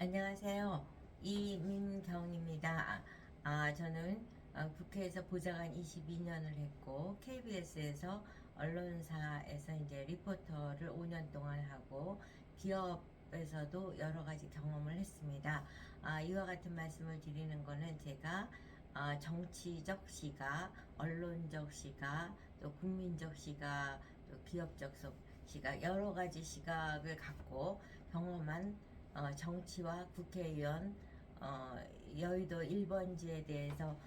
안녕하세요. 이민경입니다. 저는 국회에서 보좌관 22년을 했고 KBS에서 언론사에서 이제 리포터를 5년 동안 하고 기업에서도 여러 가지 경험을 했습니다. 이와 같은 말씀을 드리는 거는 제가 정치적 시각, 언론적 시각, 또 국민적 시각, 또 기업적 시각 여러 가지 시각을 갖고 경험한 정치와 국회의원 여의도 1번지에 대해서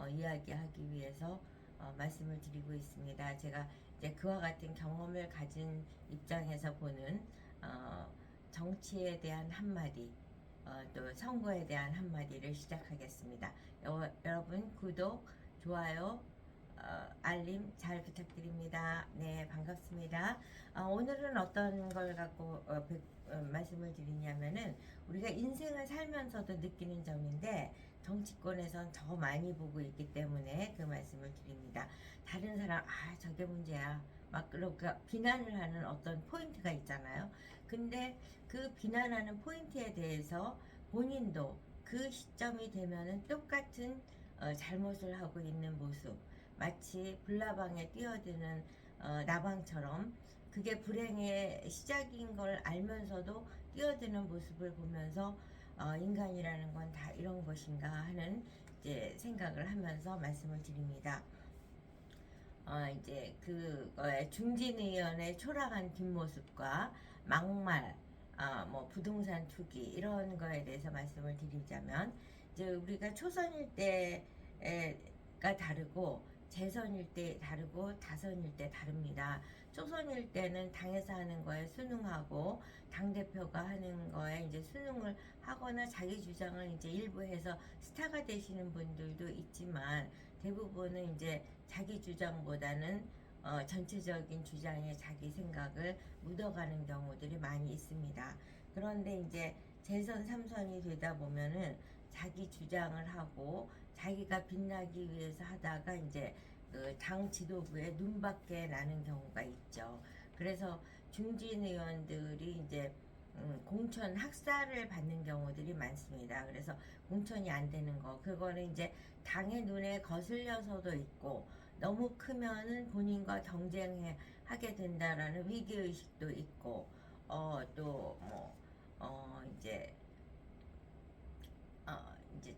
이야기하기 위해서 말씀을 드리고 있습니다. 제가 이제 그와 같은 경험을 가진 입장에서 보는 정치에 대한 한마디 또 선거에 대한 한마디를 시작하겠습니다. 여러분 구독, 좋아요, 알림 잘 부탁드립니다. 네, 반갑습니다. 오늘은 어떤 걸 갖고 말씀을 드리냐면은 우리가 인생을 살면서도 느끼는 점인데 정치권에선 더 많이 보고 있기 때문에 그 말씀을 드립니다. 다른 사람 저게 문제야 막 그렇게 비난을 하는 어떤 포인트가 있잖아요. 근데 그 비난하는 포인트에 대해서 본인도 그 시점이 되면은 똑같은 잘못을 하고 있는 모습, 마치 불나방에 뛰어드는 나방처럼 그게 불행의 시작인 걸 알면서도 뛰어드는 모습을 보면서 인간이라는 건 다 이런 것인가 하는 이제 생각을 하면서 말씀을 드립니다. 이제 그거의 중진 의원의 초라한 뒷모습과 막말, 뭐 부동산 투기 이런 거에 대해서 말씀을 드리자면 이제 우리가 초선일 때가 다르고 재선일 때 다르고 다선일 때 다릅니다. 초선일 때는 당에서 하는 거에 순응하고 당 대표가 하는 거에 이제 순응을 하거나 자기 주장을 이제 일부 해서 스타가 되시는 분들도 있지만 대부분은 이제 자기 주장보다는 전체적인 주장에 자기 생각을 묻어가는 경우들이 많이 있습니다. 그런데 이제 재선 3선이 되다 보면은 자기 주장을 하고 자기가 빛나기 위해서 하다가 이제 그당 지도부의 눈밖에 나는 경우가 있죠. 그래서 중진 의원들이 이제 공천 학살을 받는 경우들이 많습니다. 그래서 공천이 안 되는 거, 그거는 이제 당의 눈에 거슬려서도 있고, 너무 크면은 본인과 경쟁하게 된다라는 위기의식도 있고, 또 뭐, 이제 이제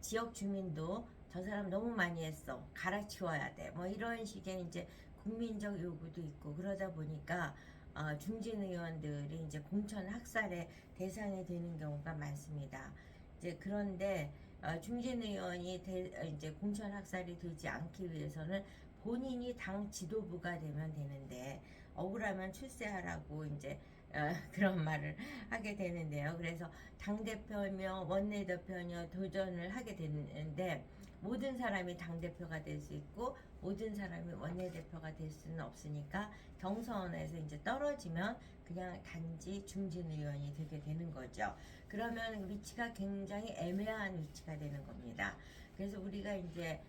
지역 주민도 저 사람 너무 많이 했어. 갈아치워야 돼. 뭐 이런 식의 이제 국민적 요구도 있고 그러다 보니까 중진 의원들이 이제 공천 학살의 대상이 되는 경우가 많습니다. 이제 그런데 중진 의원이 이제 공천 학살이 되지 않기 위해서는 본인이 당 지도부가 되면 되는데 억울하면 출세하라고 이제 그런 말을 하게 되는데요. 그래서 당대표며 원내대표며 도전을 하게 되는데 모든 사람이 당대표가 될 수 있고 모든 사람이 원내대표가 될 수는 없으니까 경선에서 이제 떨어지면 그냥 단지 중진 의원이 되게 되는 거죠. 그러면 위치가 굉장히 애매한 위치가 되는 겁니다. 그래서 우리가 이제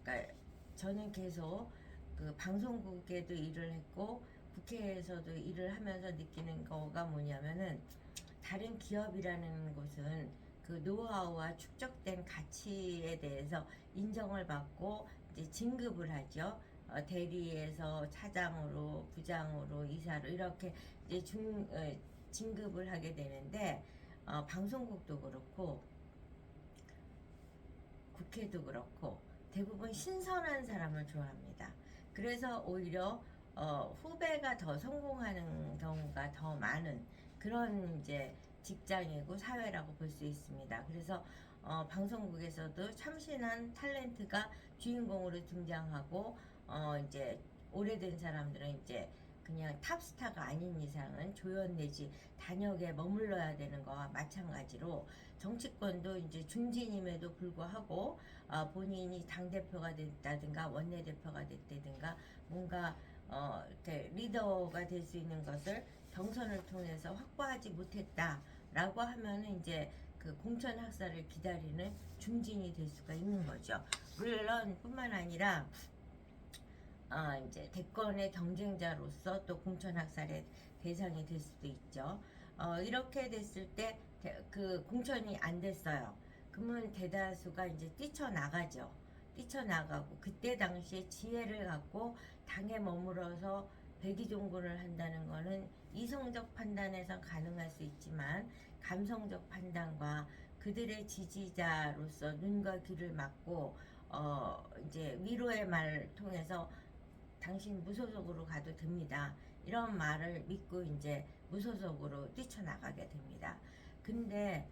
그러니까 저는 계속 그 방송국에도 일을 했고 국회에서도 일을 하면서 느끼는 거가 뭐냐면은 다른 기업이라는 곳은 그 노하우와 축적된 가치에 대해서 인정을 받고 이제 진급을 하죠. 대리에서 차장으로, 부장으로, 이사로 이렇게 이제 진급을 하게 되는데 방송국도 그렇고 국회도 그렇고 대부분 신선한 사람을 좋아합니다. 그래서 오히려 후배가 더 성공하는 경우가 더 많은 그런 이제 직장이고 사회라고 볼 수 있습니다. 그래서 방송국에서도 참신한 탤런트가 주인공으로 등장하고 이제 오래된 사람들은 이제 그냥 탑스타가 아닌 이상은 조연 내지 단역에 머물러야 되는 거와 마찬가지로 정치권도 이제 중진임에도 불구하고 본인이 당대표가 됐다든가 원내대표가 됐다든가 뭔가 이렇게 리더가 될 수 있는 것을 경선을 통해서 확보하지 못했다라고 하면은 이제 그 공천 학살을 기다리는 중진이 될 수가 있는 거죠. 물론 뿐만 아니라 이제 대권의 경쟁자로서 또 공천 학살의 대상이 될 수도 있죠. 이렇게 됐을 때 그 공천이 안 됐어요. 그러면 대다수가 이제 뛰쳐나가죠. 뛰쳐나가고 그때 당시에 지혜를 갖고 당에 머물어서 백의종군을 한다는 거는 이성적 판단에서 가능할 수 있지만 감성적 판단과 그들의 지지자로서 눈과 귀를 막고 이제 위로의 말을 통해서 당신 무소속으로 가도 됩니다. 이런 말을 믿고 이제 무소속으로 뛰쳐나가게 됩니다. 근데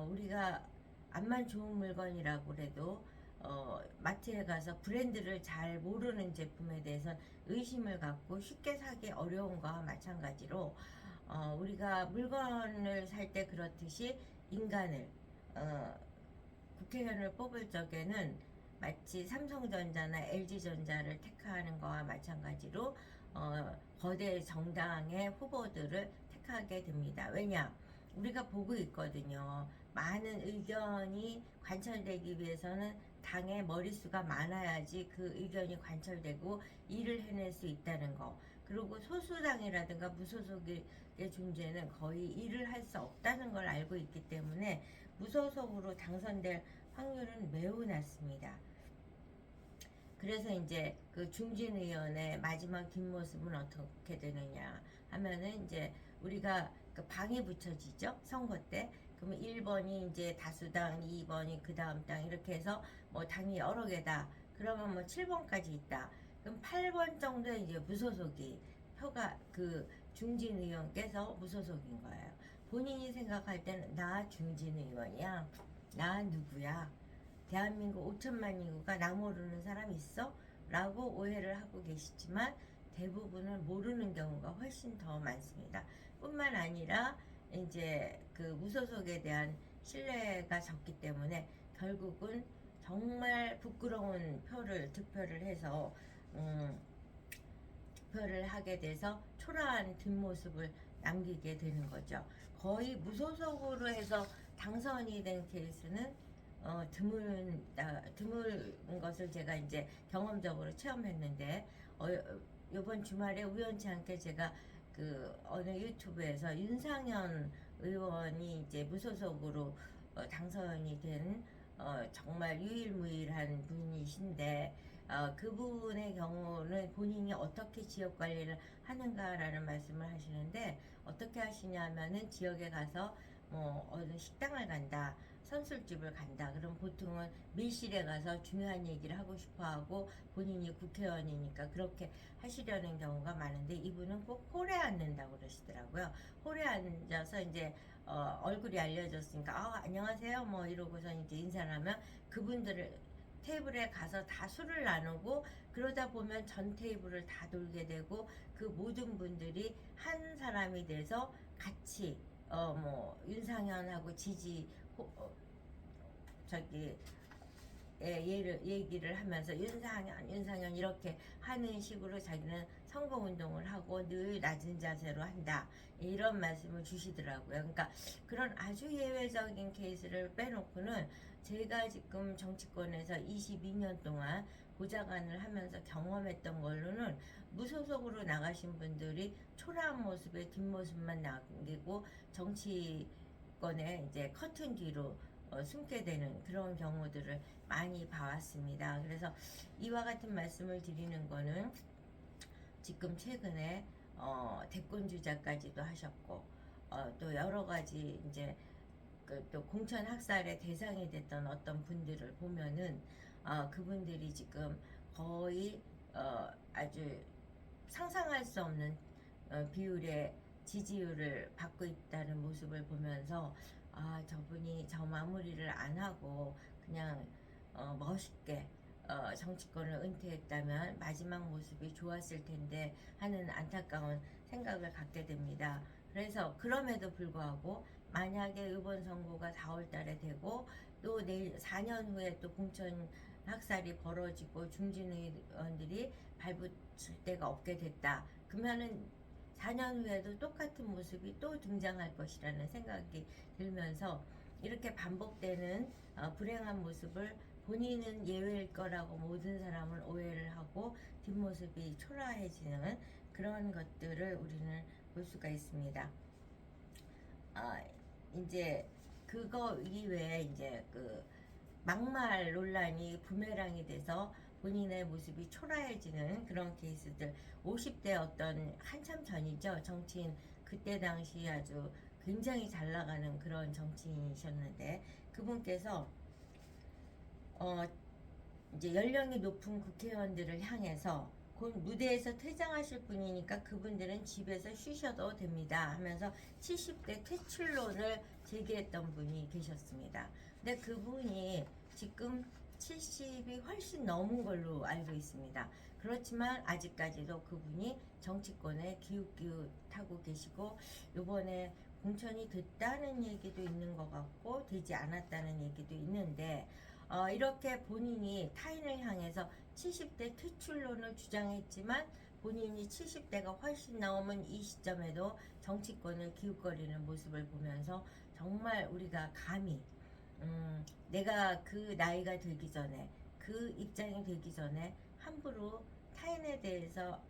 우리가 암만 좋은 물건이라고 그래도 마트에 가서 브랜드를 잘 모르는 제품에 대해서 의심을 갖고 쉽게 사기 어려운 거와 마찬가지로 우리가 물건을 살 때 그렇듯이 인간을 어, 국회의원을 뽑을 적에는 마치 삼성전자나 LG전자를 택하는 거와 마찬가지로 거대 정당의 후보들을 택하게 됩니다. 왜냐? 우리가 보고 있거든요. 많은 의견이 관철되기 위해서는 당의 머릿수가 많아야지 그 의견이 관철되고 일을 해낼 수 있다는 거. 그리고 소수당이라든가 무소속의 존재는 거의 일을 할 수 없다는 걸 알고 있기 때문에 무소속으로 당선될 확률은 매우 낮습니다. 그래서 이제 그 중진 의원의 마지막 뒷모습은 어떻게 되느냐 하면은 이제 우리가 그 방이 붙여지죠. 선거 때. 그러면 1번이 이제 다수당, 2번이 그 다음 당 이렇게 해서 뭐 당이 여러 개다. 그러면 뭐 7번까지 있다. 그럼 8번 정도 이제 무소속이 표가 그 중진 의원께서 무소속인 거예요. 본인이 생각할 때는 나 중진 의원이야. 나 누구야? 대한민국 5천만 인구가 나 모르는 사람 있어? 라고 오해를 하고 계시지만 대부분은 모르는 경우가 훨씬 더 많습니다. 뿐만 아니라 이제 그 무소속에 대한 신뢰가 적기 때문에 결국은 정말 부끄러운 득표를 해서 득표를 하게 돼서 초라한 뒷모습을 남기게 되는 거죠. 거의 무소속으로 해서 당선이 된 케이스는 드문 것을 제가 이제 경험적으로 체험했는데 이번 주말에 우연치 않게 제가 그 어느 유튜브에서 윤상현 의원이 이제 무소속으로 당선이 된 정말 유일무이한 분이신데 그분의 경우는 본인이 어떻게 지역 관리를 하는가라는 말씀을 하시는데 어떻게 하시냐면은 지역에 가서 뭐 어느 식당을 간다. 선술집을 간다. 그럼 보통은 밀실에 가서 중요한 얘기를 하고 싶어 하고 본인이 국회의원이니까 그렇게 하시려는 경우가 많은데 이분은 꼭 홀에 앉는다고 그러시더라고요. 홀에 앉아서 이제 얼굴이 알려졌으니까 안녕하세요 뭐 이러고서 이제 인사를 하면 그분들을 테이블에 가서 다 술을 나누고 그러다 보면 전 테이블을 다 돌게 되고 그 모든 분들이 한 사람이 돼서 같이 뭐 윤상현하고 저기 얘기를 하면서 윤상현 이렇게 하는 식으로 자기는 선거운동을 하고 늘 낮은 자세로 한다 이런 말씀을 주시더라고요. 그러니까 그런 아주 예외적인 케이스를 빼놓고는 제가 지금 정치권에서 22년 동안 보좌관을 하면서 경험했던 걸로는 무소속으로 나가신 분들이 초라한 모습의 뒷모습만 남기고 정치권에 이제 커튼 뒤로 숨게 되는 그런 경우들을 많이 봐왔습니다. 그래서 이와 같은 말씀을 드리는 거는 지금 최근에 대권 주자까지도 하셨고 또 여러 가지 이제 또 공천 학살의 대상이 됐던 어떤 분들을 보면은 그분들이 지금 거의 아주 상상할 수 없는 비율의 지지율을 받고 있다는 모습을 보면서 저분이 저 마무리를 안 하고 그냥 멋있게 정치권을 은퇴했다면 마지막 모습이 좋았을 텐데 하는 안타까운 생각을 갖게 됩니다. 그래서 그럼에도 불구하고 만약에 이번 선거가 4월 달에 되고 또 내일 4년 후에 또 공천 학살이 벌어지고 중진 의원들이 발붙일 데가 없게 됐다. 그러면은 4년 후에도 똑같은 모습이 또 등장할 것이라는 생각이 들면서 이렇게 반복되는 불행한 모습을 본인은 예외일 거라고 모든 사람을 오해를 하고 뒷모습이 초라해지는 그런 것들을 우리는 볼 수가 있습니다. 이제 그거 이외에 이제 그 막말 논란이 부메랑이 돼서 본인의 모습이 초라해지는 그런 케이스들. 50대 어떤 한참 전이죠. 정치인, 그때 당시 아주 굉장히 잘 나가는 그런 정치인이셨는데, 그분께서 어 이제 연령이 높은 국회의원들을 향해서 곧 무대에서 퇴장하실 분이니까 그분들은 집에서 쉬셔도 됩니다 하면서 70대 퇴출론을 제기했던 분이 계셨습니다. 근데 그분이 지금 70이 훨씬 넘은 걸로 알고 있습니다. 그렇지만 아직까지도 그분이 정치권에 기웃기웃하고 계시고, 요번에 공천이 됐다는 얘기도 있는 것 같고 되지 않았다는 얘기도 있는데, 이렇게 본인이 타인을 향해서 70대 퇴출론을 주장했지만 본인이 70대가 훨씬 넘은 이 시점에도 정치권을 기웃거리는 모습을 보면서 정말 우리가 감히 내가 그 나이가 되기 전에, 그 입장이 되기 전에 함부로 타인에 대해서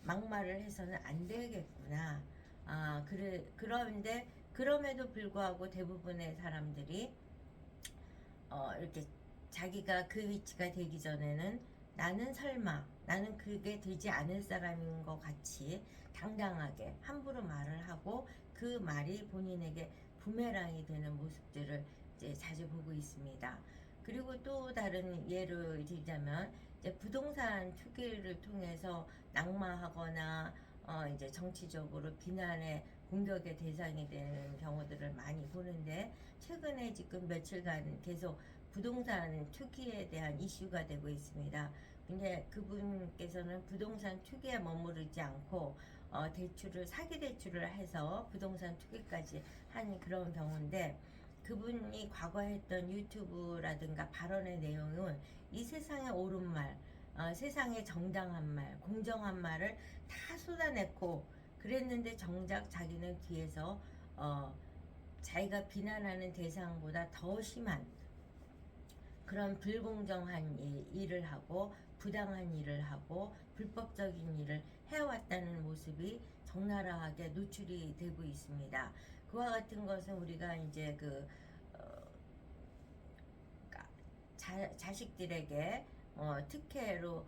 막말을 해서는 안 되겠구나. 그런데 그럼에도 불구하고 대부분의 사람들이 이렇게 자기가 그 위치가 되기 전에는 나는 설마, 나는 그게 되지 않을 사람인 것 같이 당당하게 함부로 말을 하고, 그 말이 본인에게 부메랑이 되는 모습들을 이제 자주 보고 있습니다. 그리고 또 다른 예를 들자면, 이제 부동산 투기를 통해서 낙마하거나 이제 정치적으로 비난의 공격의 대상이 되는 경우들을 많이 보는데, 최근에 지금 며칠간 계속 부동산 투기에 대한 이슈가 되고 있습니다. 근데 그분께서는 부동산 투기에 머무르지 않고 대출을, 사기 대출을 해서 부동산 투기까지 한 그런 경우인데, 그분이 과거에 했던 유튜브라든가 발언의 내용은 이 세상의 옳은 말, 세상의 정당한 말, 공정한 말을 다 쏟아냈고 그랬는데, 정작 자기는 뒤에서 자기가 비난하는 대상보다 더 심한 그런 불공정한 일을 하고 부당한 일을 하고 불법적인 일을 해왔다는 모습이 적나라하게 노출이 되고 있습니다. 그와 같은 것은 우리가 이제 자식들에게 특혜로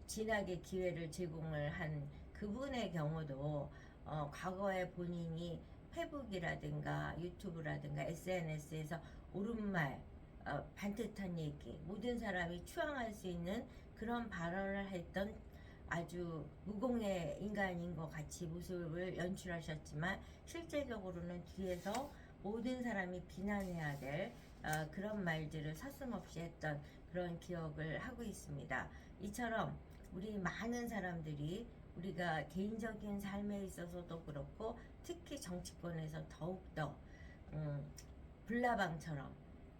진학의 기회를 제공을 한 그분의 경우도 과거에 본인이 페북이라든가 유튜브라든가 SNS에서 옳은말, 반듯한 얘기, 모든 사람이 추앙할 수 있는 그런 발언을 했던 아주 무공의 인간인 것 같이 모습을 연출하셨지만, 실제적으로는 뒤에서 모든 사람이 비난해야 될 그런 말들을 서슴없이 했던 그런 기억을 하고 있습니다. 이처럼 우리 많은 사람들이 우리가 개인적인 삶에 있어서도 그렇고 특히 정치권에서 더욱더 불나방처럼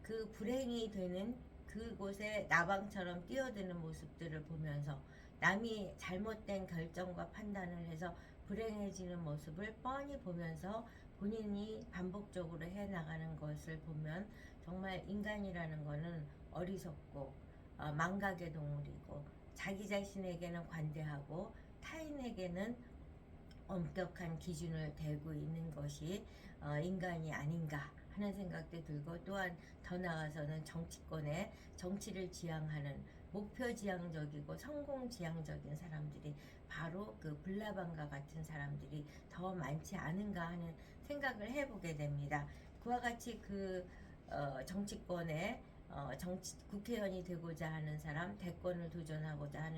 그 불행이 되는 그곳에 나방처럼 뛰어드는 모습들을 보면서, 남이 잘못된 결정과 판단을 해서 불행해지는 모습을 뻔히 보면서 본인이 반복적으로 해나가는 것을 보면 정말 인간이라는 것은 어리석고 망각의 동물이고, 자기 자신에게는 관대하고 타인에게는 엄격한 기준을 대고 있는 것이 인간이 아닌가 하는 생각도 들고, 또한 더 나아가서는 정치권에 정치를 지향하는 목표 지향적이고 성공 지향적인 사람들이 바로 그 불나방과 같은 사람들이 더 많지 않은가 하는 생각을 해보게 됩니다. 그와 같이 정치권에 국회의원이 되고자 하는 사람, 대권을 도전하고자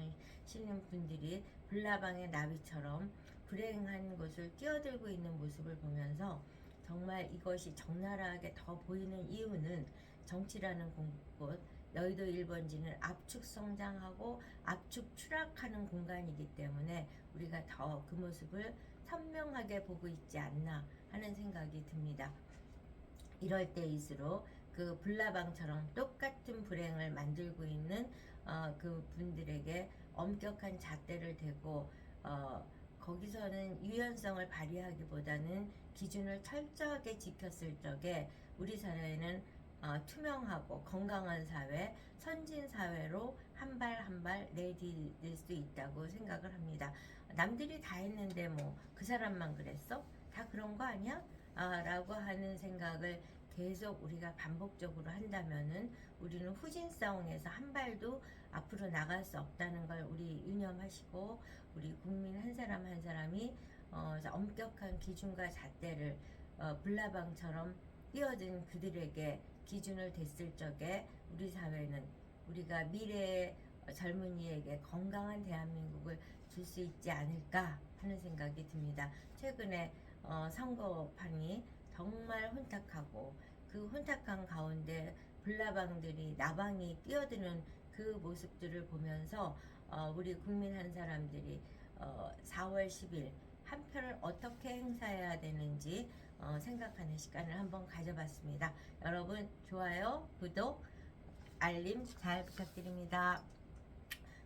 하시는 분들이 불나방의 나비처럼 불행한 곳을 뛰어들고 있는 모습을 보면서 정말 이것이 적나라하게 더 보이는 이유는, 정치라는 곳, 여의도 1번지는 압축 성장하고 압축 추락하는 공간이기 때문에 우리가 더 그 모습을 선명하게 보고 있지 않나 하는 생각이 듭니다. 이럴 때일수록 그 불나방처럼 똑같은 불행을 만들고 있는 그 분들에게 엄격한 잣대를 대고, 거기서는 유연성을 발휘하기보다는 기준을 철저하게 지켰을 적에 우리 사회는 투명하고 건강한 사회, 선진 사회로 한 발 한 발 내디딜 수 있다고 생각을 합니다. 남들이 다 했는데 뭐 그 사람만 그랬어? 다 그런 거 아니야? 라고 하는 생각을 계속 우리가 반복적으로 한다면은 우리는 후진성에서 한 발도 앞으로 나갈 수 없다는 걸 우리 유념하시고, 우리 국민 한 사람 한 사람이 엄격한 기준과 잣대를 불나방처럼 뛰어든 그들에게 기준을 댔을 적에 우리 사회는 우리가 미래의 젊은이에게 건강한 대한민국을 줄 수 있지 않을까 하는 생각이 듭니다. 최근에 선거판이 정말 혼탁하고, 그 혼탁한 가운데 불나방들이 나방이 뛰어드는 그 모습들을 보면서 우리 국민 한 사람들이 4월 10일 한 표를 어떻게 행사해야 되는지 생각하는 시간을 한번 가져봤습니다. 여러분 좋아요, 구독, 알림 잘 부탁드립니다.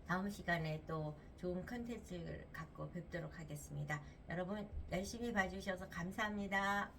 다음 시간에 또 좋은 컨텐츠를 갖고 뵙도록 하겠습니다. 여러분 열심히 봐주셔서 감사합니다.